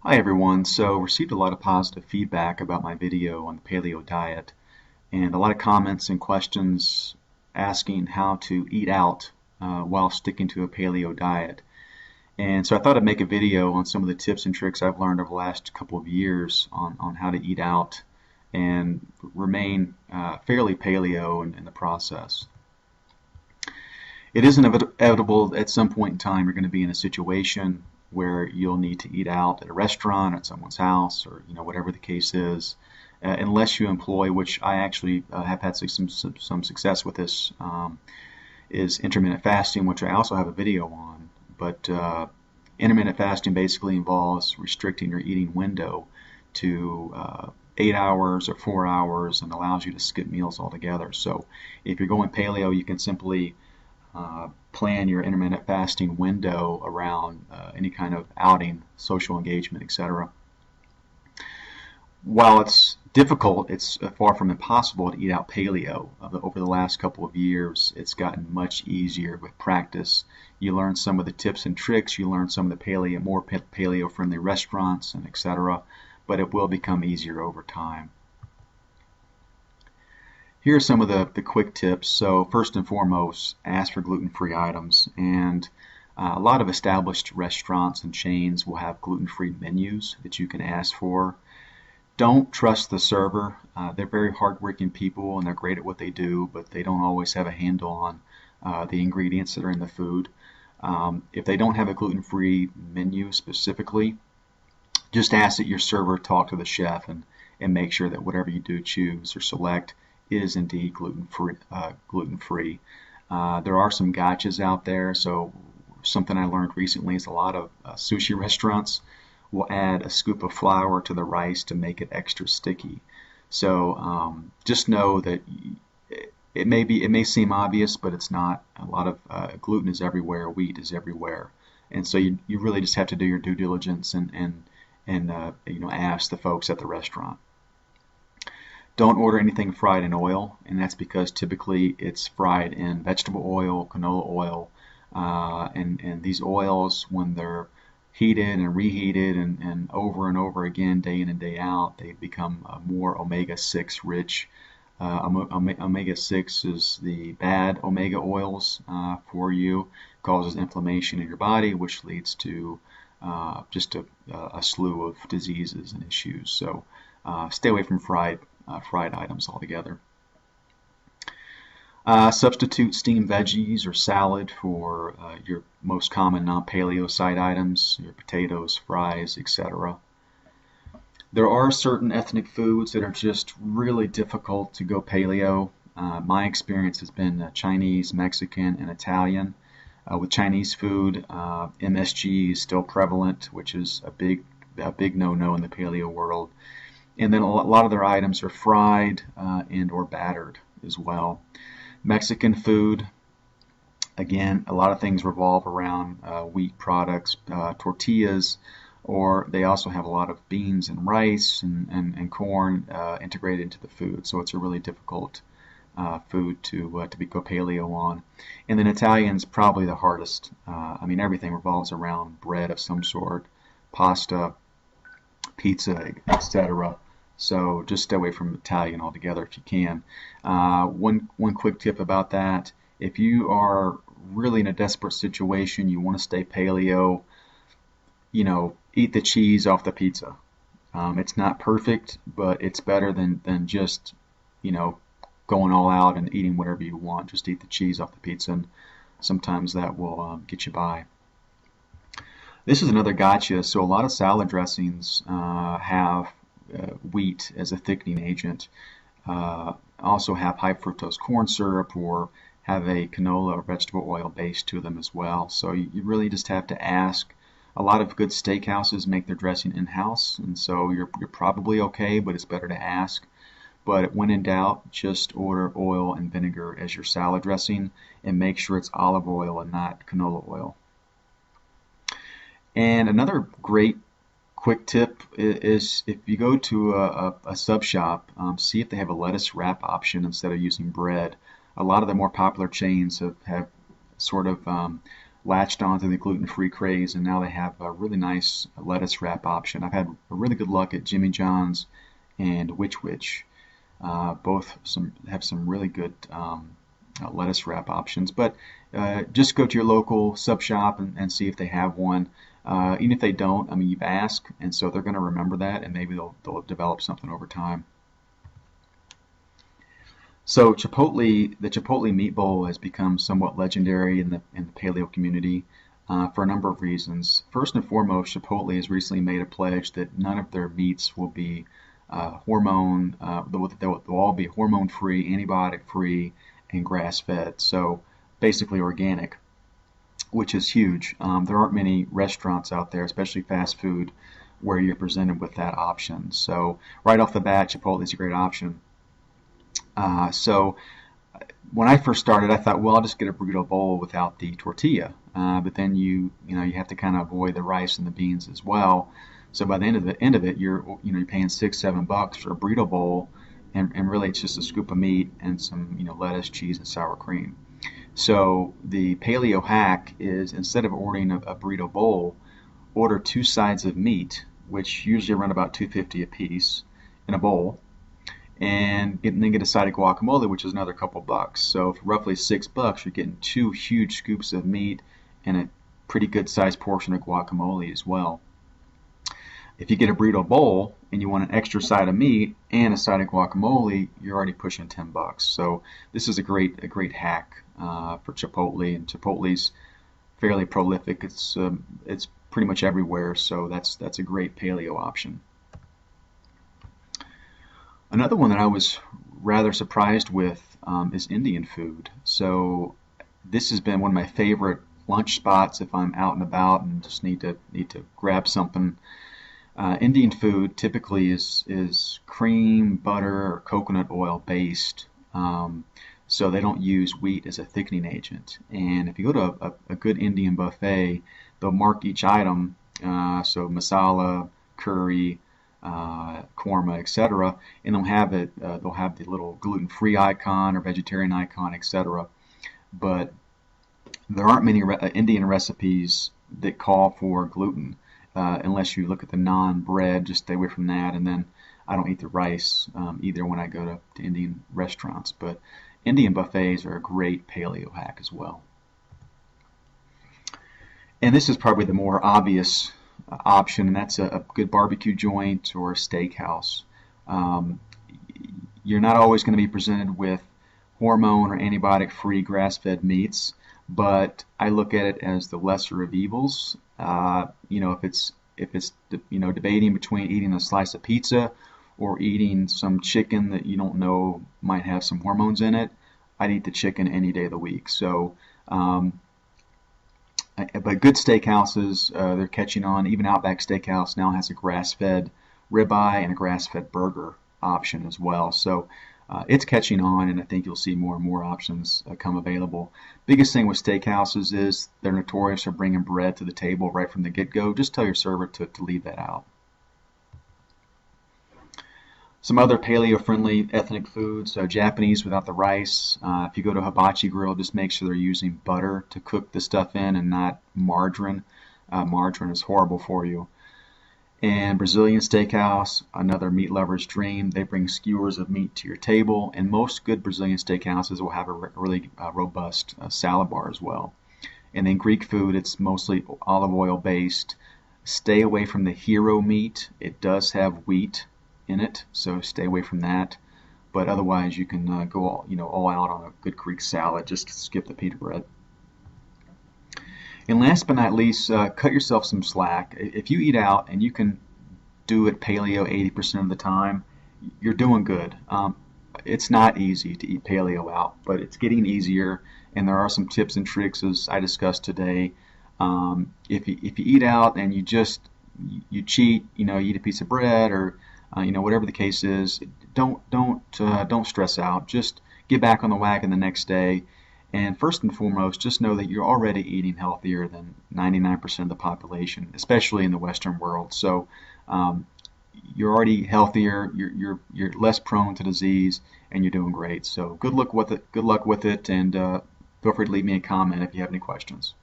Hi everyone. So received a lot of positive feedback about my video on the paleo diet and a lot of comments and questions asking how to eat out while sticking to a paleo diet. And so I thought I'd make a video on some of the tips and tricks I've learned over the last couple of years on how to eat out and remain fairly paleo in the process. It is inevitable at some point in time you're going to be in a situation where you'll need to eat out at a restaurant, at someone's house, or whatever the case is, unless you employ, which I actually have had some success with this, is intermittent fasting, which I also have a video on. But intermittent fasting basically involves restricting your eating window to 8 hours or 4 hours and allows you to skip meals altogether. So if you're going paleo, you can simply plan your intermittent fasting window around any kind of outing, social engagement, etc. While it's difficult, it's far from impossible to eat out paleo. Over the last couple of years, it's gotten much easier with practice. You learn some of the tips and tricks, you learn some of the more paleo-friendly restaurants, and etc. But it will become easier over time. Here are some of the quick tips. So first and foremost, ask for gluten-free items. And a lot of established restaurants and chains will have gluten-free menus that you can ask for. Don't trust the server. They're very hardworking people and they're great at what they do, but they don't always have a handle on the ingredients that are in the food. If they don't have a gluten-free menu specifically, just ask that your server talk to the chef and make sure that whatever you do choose or select is indeed gluten-free. There are some gotchas out there. So something I learned recently is a lot of sushi restaurants will add a scoop of flour to the rice to make it extra sticky. So just know that it may seem obvious, but it's not. A lot of gluten is everywhere, wheat is everywhere, and so you really just have to do your due diligence and ask the folks at the restaurant. Don't order anything fried in oil, and that's because typically it's fried in vegetable oil, canola oil, and these oils, when they're heated and reheated and over again, day in and day out, they become more omega-6 rich. Omega-6 is the bad omega oils for you, causes inflammation in your body, which leads to just a slew of diseases and issues. So stay away from fried items altogether. Substitute steamed veggies or salad for your most common non-paleo side items, your potatoes, fries, etc. There are certain ethnic foods that are just really difficult to go paleo. My experience has been Chinese, Mexican, and Italian. With Chinese food, MSG is still prevalent, which is a big no-no in the paleo world. And then a lot of their items are fried and or battered as well. Mexican food, again, a lot of things revolve around wheat products, tortillas, or they also have a lot of beans and rice and corn integrated into the food. So it's a really difficult food to go paleo on. And then Italian's probably the hardest. I mean, everything revolves around bread of some sort, pasta, pizza, etc. So just stay away from Italian altogether if you can. One quick tip about that: if you are really in a desperate situation, you want to stay paleo, eat the cheese off the pizza. It's not perfect, but it's better than just going all out and eating whatever you want. Just eat the cheese off the pizza, and sometimes that will get you by. This is another gotcha. So a lot of salad dressings have wheat as a thickening agent. Also have high fructose corn syrup or have a canola or vegetable oil base to them as well. So you really just have to ask. A lot of good steakhouses make their dressing in-house, and so you're probably okay, but it's better to ask. But when in doubt, just order oil and vinegar as your salad dressing and make sure it's olive oil and not canola oil. And another great quick tip is if you go to a sub shop, see if they have a lettuce wrap option instead of using bread. A lot of the more popular chains have sort of latched onto the gluten-free craze, and now they have a really nice lettuce wrap option. I've had really good luck at Jimmy John's and Which Wich. Both have some really good lettuce wrap options, but just go to your local sub shop and see if they have one. Even if they don't, I mean, you've asked, and so they're going to remember that, and maybe they'll develop something over time. So Chipotle, the Chipotle meat bowl has become somewhat legendary in the paleo community for a number of reasons. First and foremost, Chipotle has recently made a pledge that none of their meats will be they'll all be hormone-free, antibiotic-free, and grass-fed. So basically organic, which is huge. There aren't many restaurants out there, especially fast food, where you're presented with that option. So right off the bat, Chipotle is a great option. So when I first started, I thought, well, I'll just get a burrito bowl without the tortilla. But then you have to kind of avoid the rice and the beans as well. So by the end of it, you're paying $6-7 for a burrito bowl, and really it's just a scoop of meat and some lettuce, cheese, and sour cream. So the paleo hack is, instead of ordering a burrito bowl, order 2 sides of meat, which usually run about $2.50 a piece, in a bowl, and then get a side of guacamole, which is another couple bucks. So for roughly $6, you're getting 2 huge scoops of meat and a pretty good sized portion of guacamole as well. If you get a burrito bowl and you want an extra side of meat and a side of guacamole, you're already pushing $10. So this is a great hack for Chipotle, and Chipotle's fairly prolific. It's pretty much everywhere, so that's a great paleo option. Another one that I was rather surprised with is Indian food. So this has been one of my favorite lunch spots if I'm out and about and just need to grab something. Indian food typically is cream, butter, or coconut oil based. So they don't use wheat as a thickening agent. And if you go to a good Indian buffet, they'll mark each item, so masala, curry, korma, etc., and they'll have the little gluten-free icon or vegetarian icon, etc. But there aren't many Indian recipes that call for gluten, unless you look at the naan bread. Just stay away from that. And then I don't eat the rice either when I go to Indian restaurants. But Indian buffets are a great paleo hack as well. And this is probably the more obvious option, and that's a good barbecue joint or a steakhouse. You're not always going to be presented with hormone or antibiotic-free grass-fed meats, but I look at it as the lesser of evils. If it's debating between eating a slice of pizza or eating some chicken that you don't know might have some hormones in it, I'd eat the chicken any day of the week. So but good steakhouses, they're catching on. Even Outback Steakhouse now has a grass-fed ribeye and a grass-fed burger option as well. So it's catching on, and I think you'll see more and more options come available. Biggest thing with steakhouses is they're notorious for bringing bread to the table right from the get-go. Just tell your server to leave that out. Some other paleo-friendly ethnic foods, Japanese without the rice. If you go to a hibachi grill, just make sure they're using butter to cook the stuff in and not margarine. Margarine is horrible for you. And Brazilian steakhouse, another meat lover's dream. They bring skewers of meat to your table, and most good Brazilian steakhouses will have a really robust salad bar as well. And then Greek food, it's mostly olive oil based. Stay away from the hero meat. It does have wheat in it, so stay away from that. But otherwise, you can go all out on a good Greek salad. Just skip the pita bread. And last but not least, cut yourself some slack. If you eat out and you can do it paleo 80% of the time, you're doing good. It's not easy to eat paleo out, but it's getting easier, and there are some tips and tricks as I discussed today. If you eat out and you cheat, you eat a piece of bread or whatever the case is, don't stress out. Just get back on the wagon the next day. And first and foremost, just know that you're already eating healthier than 99% of the population, especially in the Western world. So you're already healthier, you're less prone to disease, and you're doing great. So good luck with it, and feel free to leave me a comment if you have any questions.